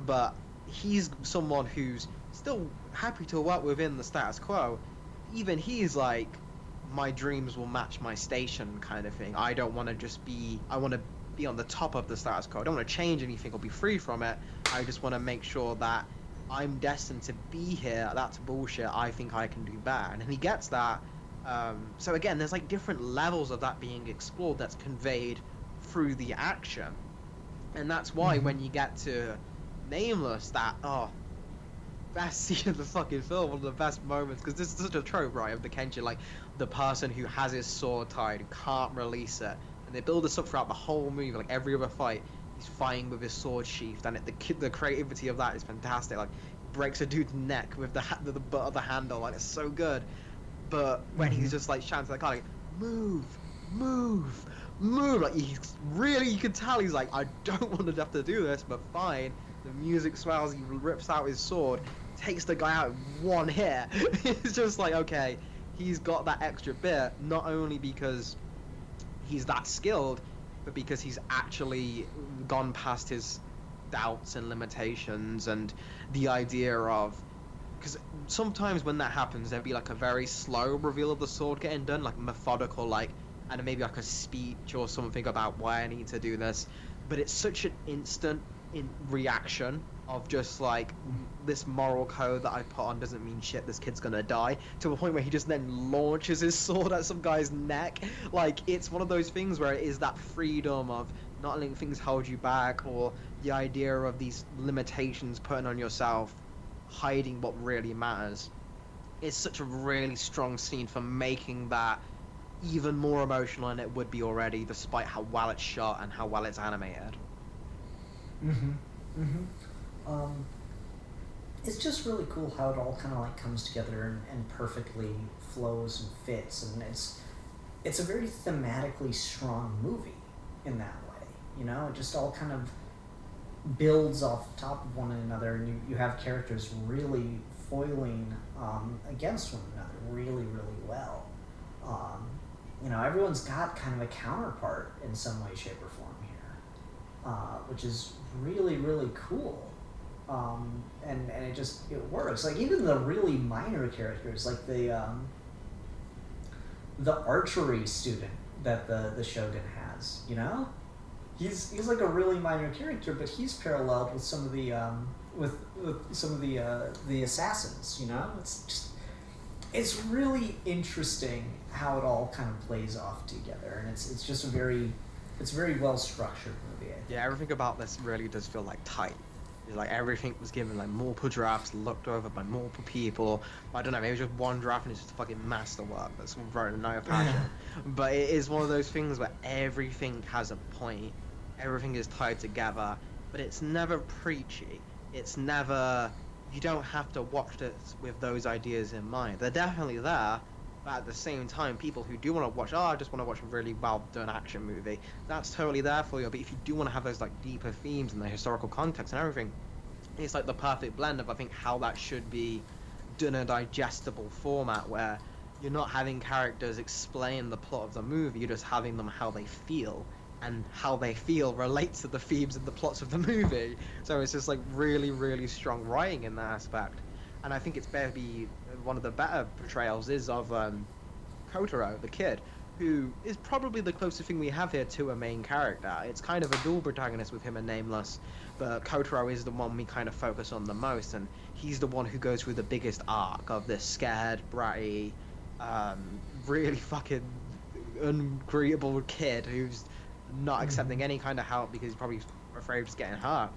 But he's someone who's still happy to work within the status quo. Even he's like, my dreams will match my station kind of thing. I don't want to just be, I want to be on the top of the status quo. I don't want to change anything or be free from it. I just want to make sure that I'm destined to be here. That's bullshit. I think I can do better. And he gets that. So again, there's like different levels of that being explored that's conveyed through the action. And that's why when you get to Nameless, that, best scene of the fucking film, one of the best moments, because this is such a trope, right, of the Kenshin, like the person who has his sword tied, who can't release it, and they build this up throughout the whole movie. Like every other fight, he's fighting with his sword sheathed, and the creativity of that is fantastic. Like breaks a dude's neck with the butt of the handle, like it's so good. But when he's just like shouting to the guy, like, move, like he's really, you can tell he's like, I don't want to have to do this, but fine. The music swells, he rips out his sword, takes the guy out in one hit. It's just like, okay, he's got that extra bit, not only because he's that skilled, but because he's actually gone past his doubts and limitations, and the idea of, because sometimes when that happens, there'll be like a very slow reveal of the sword getting done, like methodical, like, and maybe like a speech or something about why I need to do this, but it's such an instant reaction of just like, this moral code that I put on doesn't mean shit, this kid's gonna die, to a point where he just then launches his sword at some guy's neck. Like, it's one of those things where it is that freedom of not letting things hold you back, or the idea of these limitations putting on yourself, hiding what really matters. It's such a really strong scene for making that even more emotional than it would be already, despite how well it's shot and how well it's animated. it's just really cool how it all kind of like comes together and perfectly flows and fits, and it's a very thematically strong movie in that way. You know, it just all kind of builds off the top of one another, and you have characters really foiling against one another really, really well. You know, everyone's got kind of a counterpart in some way, shape, or form here, which is really, really cool. And it works. Like, even the really minor characters, like the archery student that the Shogun has, you know? He's like a really minor character, but he's paralleled with some of the with some of the assassins, you know? It's really interesting how it all kind of plays off together, and it's just a very well structured movie. I think. Yeah, everything about this really does feel like tight. It's like everything was given like multiple drafts, looked over by multiple people. I don't know, maybe just one draft and it's just a fucking masterwork that's written in no passion. But it is one of those things where everything has a point, everything is tied together, but it's never preachy. It's never, you don't have to watch it with those ideas in mind. They're definitely there, but at the same time, people who do want to watch, I just want to watch a really well done action movie, that's totally there for you. But if you do want to have those like deeper themes and the historical context and everything, it's like the perfect blend of, I think, how that should be done in a digestible format, where you're not having characters explain the plot of the movie, you're just having them how they feel, and how they feel relates to the themes and the plots of the movie. So it's just like really, really strong writing in that aspect. And I think it's maybe one of the better portrayals is of Kotaro, the kid, who is probably the closest thing we have here to a main character. It's kind of a dual protagonist with him and Nameless, but Kotaro is the one we kind of focus on the most, and he's the one who goes through the biggest arc of this scared, bratty, really fucking ungreeable kid who's not accepting any kind of help because he's probably afraid of just getting hurt,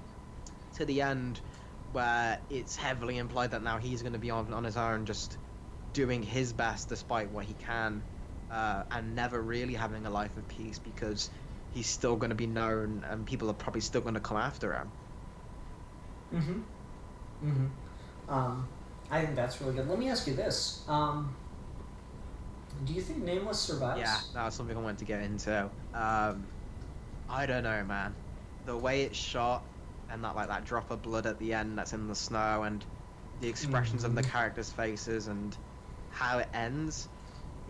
to the end where it's heavily implied that now he's going to be on his own, just doing his best despite what he can, and never really having a life of peace because he's still going to be known and people are probably still going to come after him. I think that's really good. Let me ask you this. Do you think Nameless survives? Yeah, that was something I wanted to get into. I don't know, man. The way it's shot, and that drop of blood at the end that's in the snow, and the expressions of the characters' faces, and how it ends,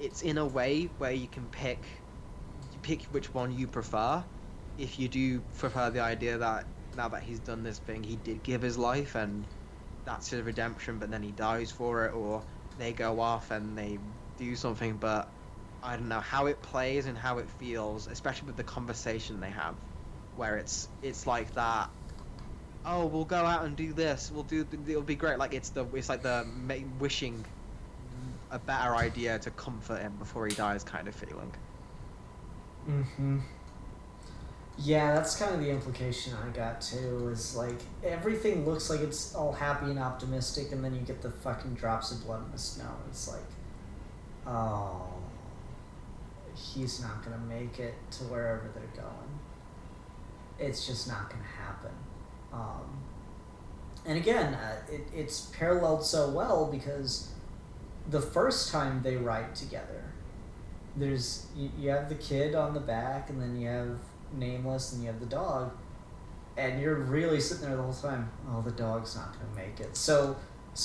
it's in a way where you can pick which one you prefer. If you do prefer the idea that now that he's done this thing, he did give his life, and that's his redemption, but then he dies for it, or they go off and they do something, but I don't know how it plays and how it feels, especially with the conversation they have, where it's like that. Oh, we'll go out and do this. It'll be great. Like it's like the wishing a better idea to comfort him before he dies kind of feeling. Yeah, that's kind of the implication I got too. Is like everything looks like it's all happy and optimistic, and then you get the fucking drops of blood in the snow. It's like, oh, he's not gonna make it to wherever they're going. It's just not gonna happen. And again, it's paralleled so well because the first time they ride together, you have the kid on the back, and then you have Nameless, and you have the dog, and you're really sitting there the whole time, oh, the dog's not gonna make it. So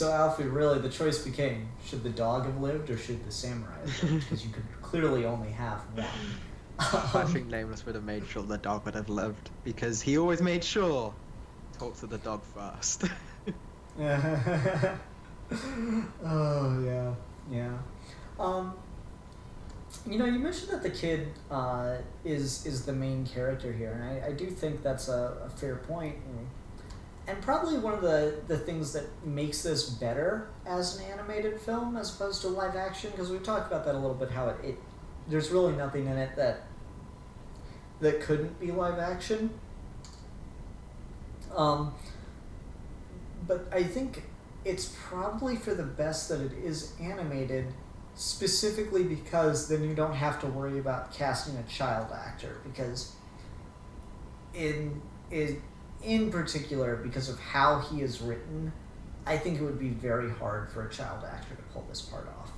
Alfie, really the choice became, should the dog have lived or should the samurai have lived? Because you could clearly only have one. I think Nameless would have made sure the dog would have lived, because he always made sure to talk to the dog first. Oh yeah. You know, you mentioned that the kid is the main character here, and I do think that's a fair point, and probably one of the things that makes this better as an animated film as opposed to live action, because we've talked about that a little bit, how it there's really nothing in it that couldn't be live action. But I think it's probably for the best that it is animated, specifically because then you don't have to worry about casting a child actor, because in particular, because of how he is written, I think it would be very hard for a child actor to pull this part off.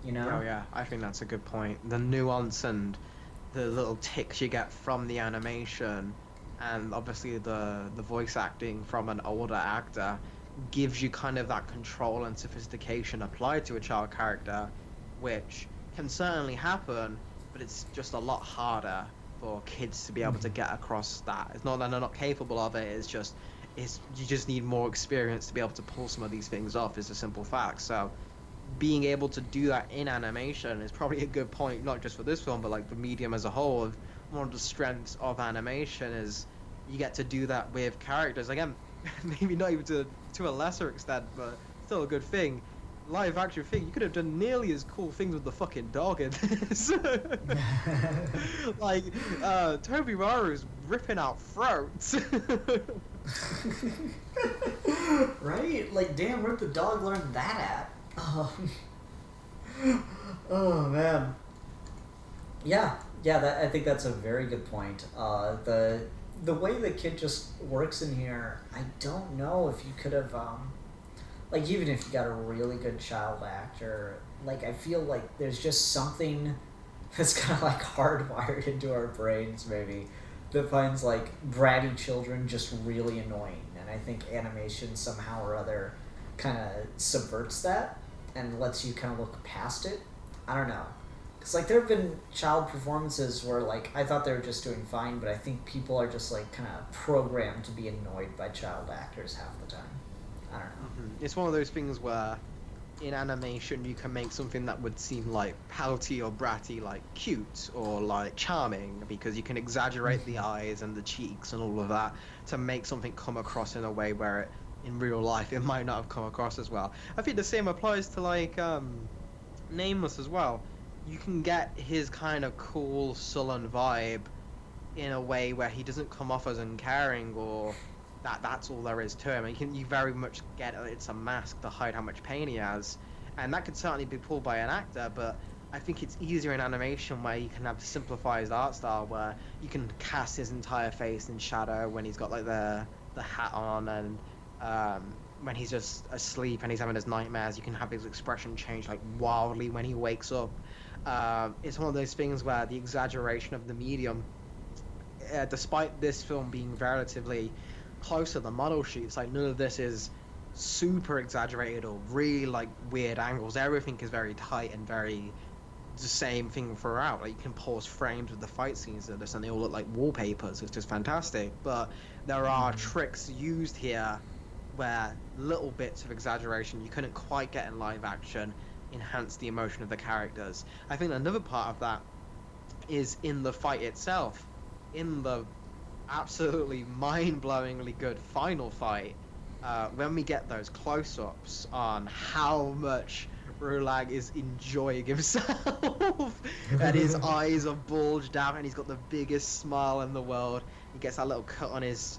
You know? Oh yeah, I think that's a good point. The nuance and the little ticks you get from the animation, and obviously the voice acting from an older actor, gives you kind of that control and sophistication applied to a child character, which can certainly happen, but it's just a lot harder for kids to be able to get across that. It's not that they're not capable of it, it's you just need more experience to be able to pull some of these things off, is a simple fact. So being able to do that in animation is probably a good point, not just for this film, but like the medium as a whole. Of one of the strengths of animation is you get to do that with characters. Again, maybe not even to a lesser extent, but still a good thing. Live action thing, you could have done nearly as cool things with the fucking dog in this. Like, Toby Maru's ripping out throats. Right? Like, damn, where'd the dog learn that at? Oh man. Yeah, I think that's a very good point. The way the kid just works in here, I don't know if you could have, like, even if you got a really good child actor, like, I feel like there's just something that's kind of like hardwired into our brains, maybe, that finds like bratty children just really annoying, and I think animation somehow or other kind of subverts that and lets you kind of look past it. I don't know. Because, like, there have been child performances where, like, I thought they were just doing fine, but I think people are just, like, kind of programmed to be annoyed by child actors half the time. I don't know. It's one of those things where in animation you can make something that would seem like pouty or bratty, like cute or like charming, because you can exaggerate the eyes and the cheeks and all of that to make something come across in a way where in real life it might not have come across as well. I think the same applies to, like, Nameless as well. You can get his kind of cool, sullen vibe in a way where he doesn't come off as uncaring, or that's all there is to him. You very much get it's a mask to hide how much pain he has, and that could certainly be pulled by an actor, but I think it's easier in animation where you can have a simplified art style where you can cast his entire face in shadow when he's got like the hat on, and when he's just asleep and he's having his nightmares, you can have his expression change like wildly when he wakes up. It's one of those things where the exaggeration of the medium, despite this film being relatively close to the model sheets, like none of this is super exaggerated or really like weird angles. Everything is very tight and very the same thing throughout. Like, you can pause frames with the fight scenes of this and they all look like wallpapers. It's just fantastic. But there are tricks used here where little bits of exaggeration you couldn't quite get in live action enhance the emotion of the characters. I think another part of that is in the fight itself. In the absolutely mind-blowingly good final fight, when we get those close-ups on how much Rulag is enjoying himself and his eyes are bulged out and he's got the biggest smile in the world. He gets that little cut on his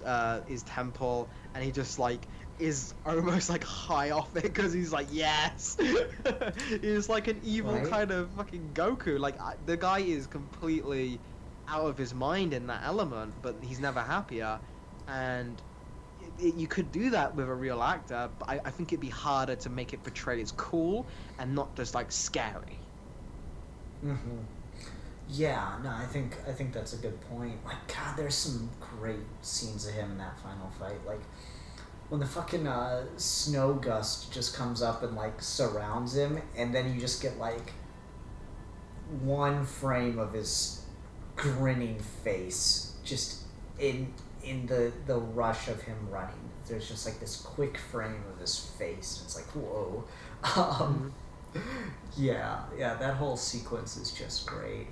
temple and he just like is almost like high off it because he's like, yes. He's like an evil kind of fucking Goku. Like, the guy is completely out of his mind in that element, but he's never happier. And you could do that with a real actor, but I think it'd be harder to make it portray as cool and not just like scary. Yeah, no, I think that's a good point. Like, God, there's some great scenes of him in that final fight. Like, when the fucking snow gust just comes up and like surrounds him, and then you just get like one frame of his grinning face just in the rush of him running. There's just like this quick frame of his face. It's like, whoa. Yeah, that whole sequence is just great.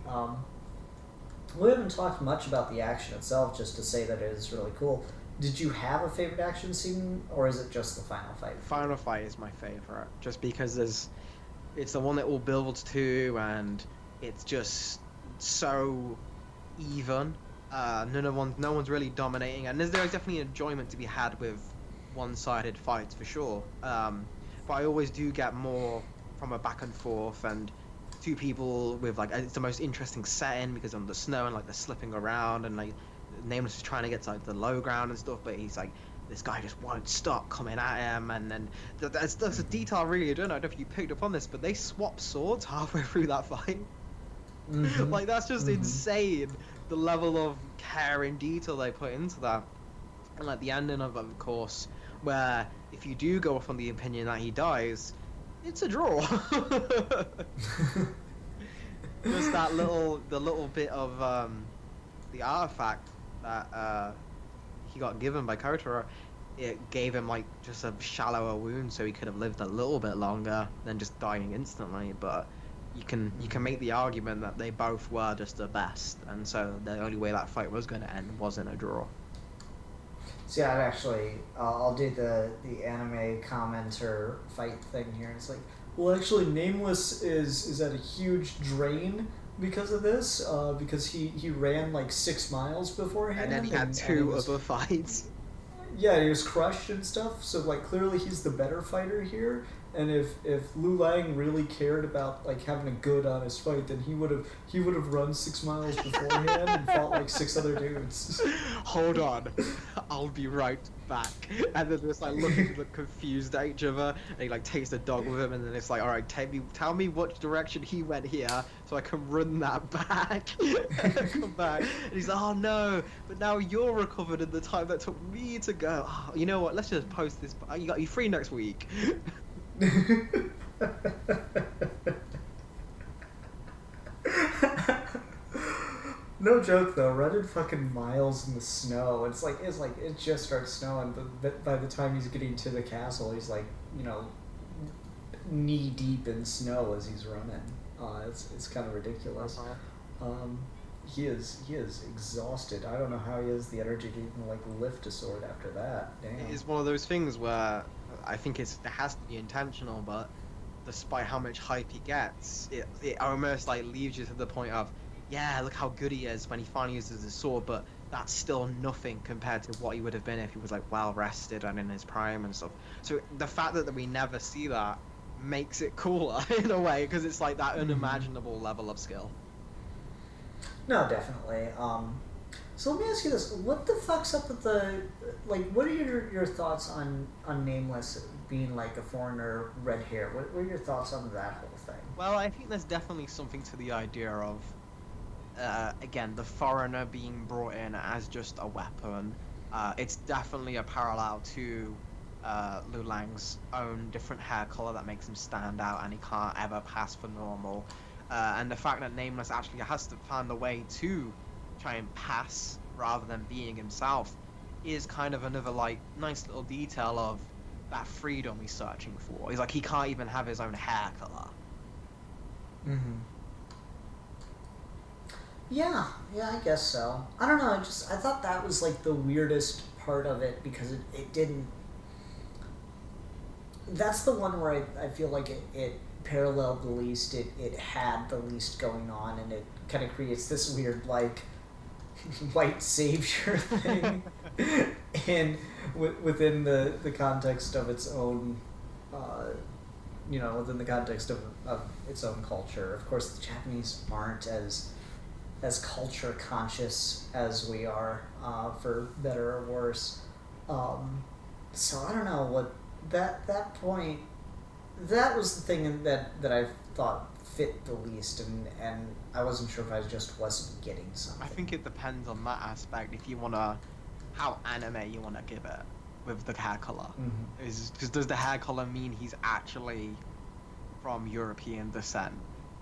We haven't talked much about the action itself, just to say that it is really cool. Did you have a favorite action scene, or is it just the final fight? Final fight is my favorite, just because it's the one that all builds to, and it's just so even. No one's really dominating, and there's definitely enjoyment to be had with one-sided fights for sure. But I always do get more from a back and forth, and two people with like it's the most interesting setting because on the snow and like they're slipping around and like Nameless is trying to get to like the low ground and stuff, but he's like this guy just won't stop coming at him, and then there's a detail I really don't know if you picked up on this, but they swap swords halfway through that fight. Like, that's just insane, the level of care and detail they put into that. And like the ending of course, where if you do go off on the opinion that he dies, it's a draw. Just the little bit of the artifact that he got given by Kotaro, it gave him like just a shallower wound, so he could have lived a little bit longer than just dying instantly. But you can make the argument that they both were just the best, and so the only way that fight was going to end was in a draw. So yeah, actually, I'll do the anime commenter fight thing here. It's like, well, actually, Nameless is at a huge drain because of this, because he ran like 6 miles beforehand, and then he had two other fights. Yeah, he was crushed and stuff. So like, clearly he's the better fighter here. And if Lu Lang really cared about like having a good honest fight, then he would have run 6 miles beforehand and fought like 6 other dudes. Hold on, I'll be right back. And then just like looking confused at each other, and he like takes the dog with him, and then it's like, all right, tell me which direction he went here, so I can run that back. Come back. And he's like, oh no, but now you're recovered in the time that took me to go. Oh, you know what? Let's just post this. You free next week. No joke though, running fucking miles in the snow. It's like it just starts snowing, but by the time he's getting to the castle, he's like, you know, knee deep in snow as he's running. It's kind of ridiculous. He is exhausted. I don't know how he has the energy to even like lift a sword after that. Damn. It is one of those things where I think it has to be intentional, but despite how much hype he gets, it almost like leaves you to the point of, yeah, look how good he is when he finally uses his sword, but that's still nothing compared to what he would have been if he was like well rested and in his prime and stuff. So the fact that we never see that makes it cooler in a way, because it's like that unimaginable level of skill. No, definitely. So let me ask you this: what the fuck's up with the what are your thoughts on Nameless being like a foreigner, red hair? What are your thoughts on that whole thing? Well, I think there's definitely something to the idea of again, the foreigner being brought in as just a weapon. It's definitely a parallel to Lu Lang's own different hair color that makes him stand out, and he can't ever pass for normal. And the fact that Nameless actually has to find a way to try and pass rather than being himself is kind of another like nice little detail of that freedom he's searching for. He's like, he can't even have his own hair color. Yeah, I guess so. I don't know, I thought that was like the weirdest part of it, because it didn't... That's the one where I feel like it paralleled the least, it had the least going on, and it kind of creates this weird like white savior thing within the context of its own within the context of its own culture. Of course, the Japanese aren't as culture conscious as we are, for better or worse. So I don't know what that point. That was the thing that I thought fit the least, and I wasn't sure if I just wasn't getting something. I think it depends on that aspect. If you wanna, how anime you wanna give it with the hair color. Because does the hair color mean he's actually from European descent,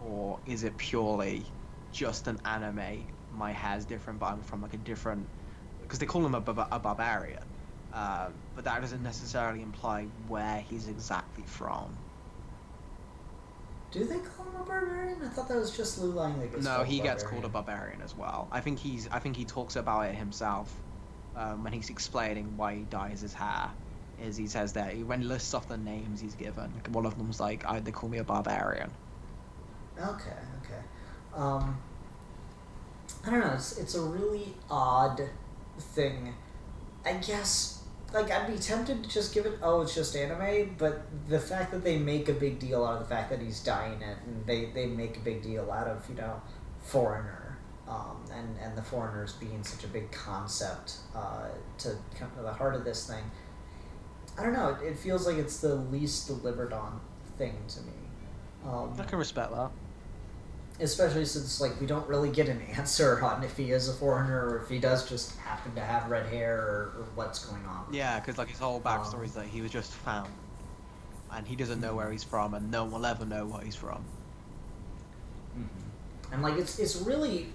or is it purely just an anime? My hair's different, but I'm from like a different. Because they call him a barbarian, but that doesn't necessarily imply where he's exactly from. Do they call him a barbarian? I thought that was just Lu Lang that gets No, he gets called a barbarian as well. I think he talks about it himself when he's explaining why he dyes his hair. Is he says that when he lists off the names he's given, one of them's like, they call me a barbarian. Okay. I don't know. It's a really odd thing. I guess. Like, I'd be tempted to just give it, it's just anime, but the fact that they make a big deal out of the fact that he's dyeing it, and they make a big deal out of, foreigner, and the foreigners being such a big concept to come to the heart of this thing. I don't know. It feels like it's the least delivered on thing to me. I can respect that. Especially since like we don't really get an answer on if he is a foreigner or if he does just happen to have red hair or what's going on. Yeah, because like his whole backstory is that he was just found, and he doesn't know where he's from, and no one will ever know what he's from. Mm-hmm. And like it's really,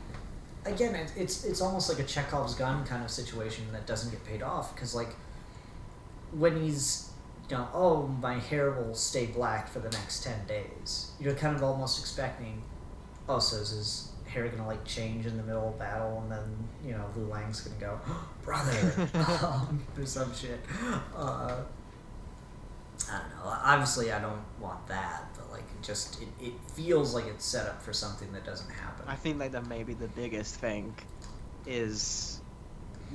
again, it's almost like a Chekhov's gun kind of situation that doesn't get paid off, because like when he's, you know, oh, my hair will stay black for the next 10 days, you're kind of almost expecting, oh, so is his hair gonna like change in the middle of battle, and then, you know, Lu Lang's gonna go, oh, brother, or some shit. I don't know. Obviously, I don't want that, but like it feels like it's set up for something that doesn't happen. I think like that maybe the biggest thing is,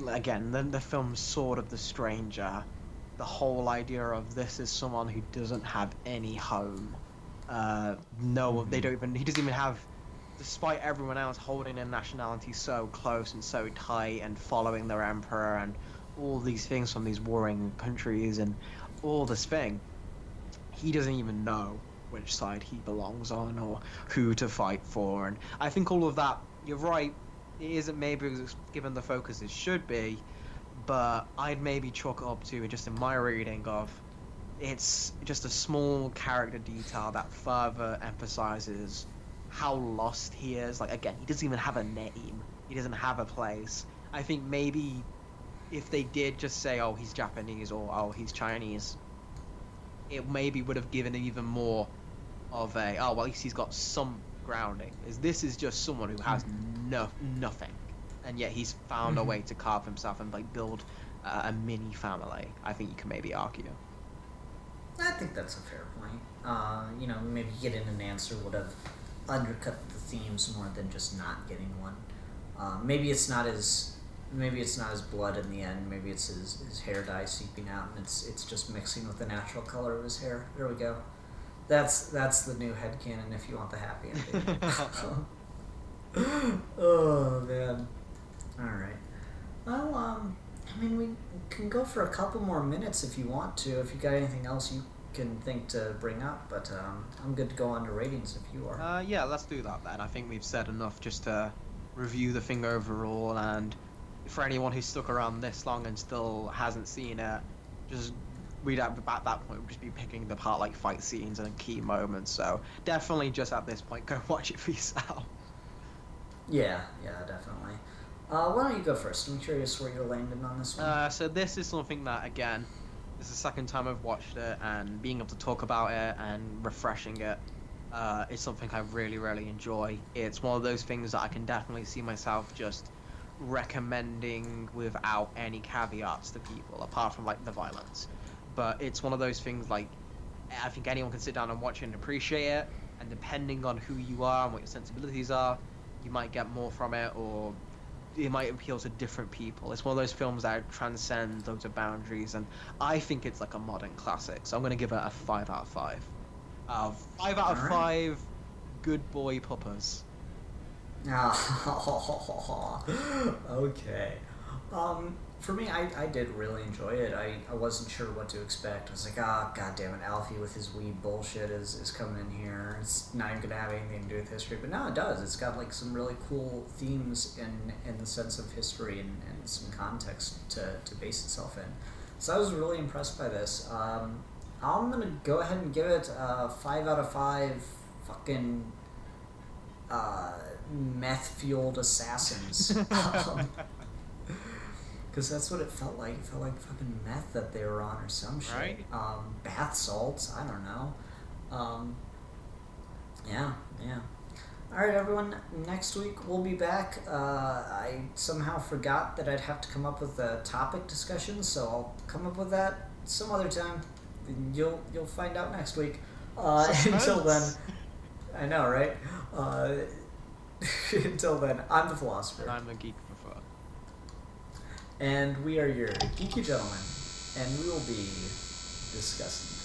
again, the film's Sword of the Stranger. The whole idea of this is someone who doesn't have any home. They don't even. He doesn't even have, despite everyone else holding their nationality so close and so tight and following their emperor and all these things from these warring countries and all this thing, he doesn't even know which side he belongs on or who to fight for. And I think all of that, you're right, it isn't maybe given the focus it should be, but I'd maybe chalk it up to, just in my reading of, it's just a small character detail that further emphasizes how lost he is. Like, again, he doesn't even have a name. He doesn't have a place. I think maybe if they did just say, oh, he's Japanese or oh, he's Chinese, it maybe would have given even more of a, oh, well, at least he's got some grounding. This is just someone who has nothing, and yet he's found a way to carve himself and like build a mini family. I think you can maybe argue. I think that's a fair point. You know, maybe getting an answer would have undercut the themes more than just not getting one. Maybe it's not his blood in the end. Maybe it's his hair dye seeping out, and it's just mixing with the natural color of his hair. There we go. That's the new headcanon if you want the happy ending. Oh man. All right. Well, I mean, we can go for a couple more minutes if you want to. If you got anything else you can think to bring up, but I'm good to go on to ratings if you are. Yeah, let's do that then. I think we've said enough just to review the thing overall, and for anyone who's stuck around this long and still hasn't seen it, just we'd at that point we'd just be picking apart like fight scenes and key moments. So definitely just at this point go watch it for yourself. Yeah, definitely. Why don't you go first? I'm curious where you're landing on this one. So this is something that, again, this is the second time I've watched it, and being able to talk about it and refreshing it is something I really, really enjoy. It's one of those things that I can definitely see myself just recommending without any caveats to people, apart from like the violence. But it's one of those things, like, I think anyone can sit down and watch it and appreciate it, and depending on who you are and what your sensibilities are, you might get more from it, or it might appeal to different people. It's one of those films that transcend loads of boundaries, and I think it's like a modern classic. So I'm going to give it a 5 out of 5. 5 out of 5 good boy puppers. Okay. For me, I did really enjoy it. I wasn't sure what to expect. I was like, god damn it, Alfie with his weed bullshit is coming in here. It's not even gonna have anything to do with history. But no, it does. It's got like some really cool themes in the sense of history and some context to base itself in. So I was really impressed by this. I'm gonna go ahead and give it a 5 out of 5 fucking meth-fueled assassins. Because that's what it felt like. It felt like fucking meth that they were on or some shit. Right. Bath salts, I don't know. Yeah. Alright, everyone, next week we'll be back. I somehow forgot that I'd have to come up with a topic discussion, so I'll come up with that some other time. You'll find out next week. Until then, I know, right? Until then, I'm the Philosopher. I'm the Geek before. And we are your geeky gentlemen, and we will be discussing